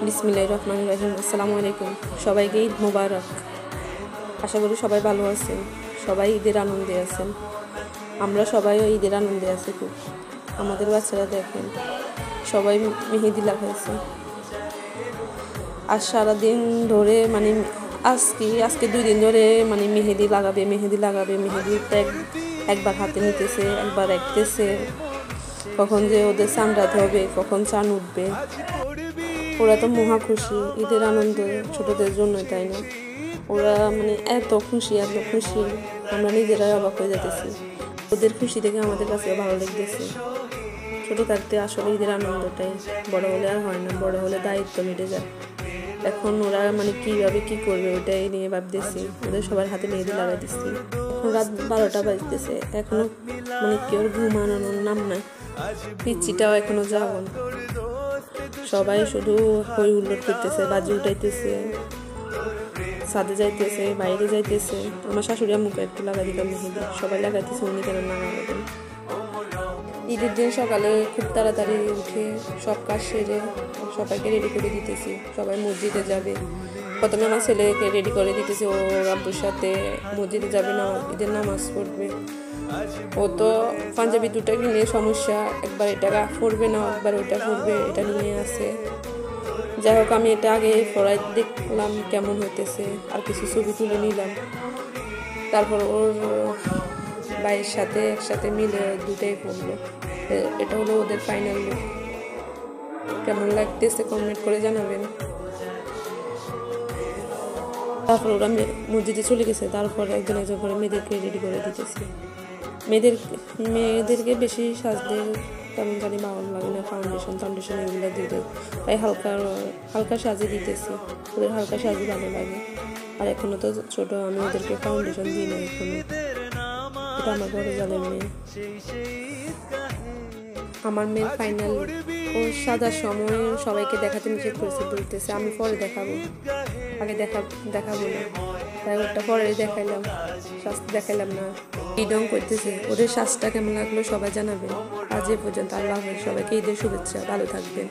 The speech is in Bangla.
বিসমিল্লাহির রহমানির রহিম। আসসালামু আলাইকুম। সবাইকে ঈদ মোবারক। আশা করি সবাই ভালো আছেন, সবাই ঈদের আনন্দে আছেন। আমরা সবাইও ঈদের আনন্দে আছি খুব। আমাদের বাচ্চারা দেখেন সবাই মেহেদি লাগাইছে। আর সারাদিন ধরে আজকে 2 দিন ধরে মেহেদি লাগাবে। মেহেদিটা একবার হাতে নিতেছে, একবার রাখতেছে। কখন যে ওদের চান্দাতে হবে, কখন চান উঠবে। ওরা তো মহা খুশি, ঈদের আনন্দ ছোটদের জন্য, তাই না? ওরা এত খুশি আমরা নিজেরাই অবাক হয়ে যেতেছি। ওদের খুশি দেখে আমাদের কাছে ভালো লাগতেছে। ছোট থাকতে আসলে ঈদের আনন্দটাই, বড় হলে আর হয় না, বড় হলে দায়িত্ব মিটে যায়। এখন ওরা কিভাবে কি করবে ওইটাই নিয়ে ভাবতেছি। ওদের সবার হাতে মেহেদি লাগাই দিচ্ছি। এখন রাত 12টা বাজতেছে, এখনো কেউ ঘুমানোর নাম নাই। পিচ্চিটাও এখনো যাবন। সবাই শুধু হই হুল্লোড় করতেছে, বাজি উঠাইতেছে, ছাদে যাইতেছে, বাইরে যাইতেছে। আমার শাশুড়ি মুখে একটু লাগাই দিলাম মেহেদি, সবাই লাগাইতেছে, উনি কেন না লাগাবেন। ঈদের দিন সকালে খুব তাড়াতাড়ি উঠে সব কাজ সেরে সবাইকে রেডি করে দিতেছি। সবাই মসজিদে যাবে। প্রথমে আমার ছেলেকে রেডি করে দিতেছি, ও আব্বুর সাথে মসজিদে যাবে, না ঈদের নামাজ পড়বে। ও তো পাঞ্জাবি দুটো কিনে সমস্যা, একবার এটা পড়বে না, একবার ওইটা পড়বে, এটা নিয়ে আসে। যাই হোক, আমি এটা আগে পড়াই দেখলাম কেমন হইতেছে, আর কিছু ছবি তুলে নিলাম। তারপর ওর ভাইয়ের সাথে একসাথে মিলে দুটাই পড়লো। এটা হলো ওদের ফাইনাল লুক। কেমন লাগতেছে কমেন্ট করে জানাবেন। তারপর ওরা মসজিদে চলে গেছে। তারপর একজন করে মেয়েদেরকে রেডি করে দিতেছি। মেয়েদেরকে বেশি সাজতে তেমন জানি ভালো লাগে না, ফাউন্ডেশন এগুলো দিতে, তাই হালকা সাজিয়ে দিতেছি। ওদের হালকা সাজিয়ে ভালো লাগে। আর এখনো তো ছোট, আমি ওদেরকে ফাউন্ডেশন দিই না এখনো। এটা আমার বড় জালের মেয়ে। আমার মেয়ের ফাইনাল। ও সাজার সময় সবাইকে দেখাতে নিষেধ করেছে, বলতেছে আমি পরে দেখাবো, আগে দেখাবো না। তাই ওটা পরে দেখাইলাম, সাজতে দেখাইলাম না। ঈদং করতেছে। ওদের সাজটা কেমন লাগলো সবাই জানাবেন। আজ এ পর্যন্ত। আল্লাহ হাফেজ। সবাইকে ঈদের শুভেচ্ছা। ভালো থাকবেন।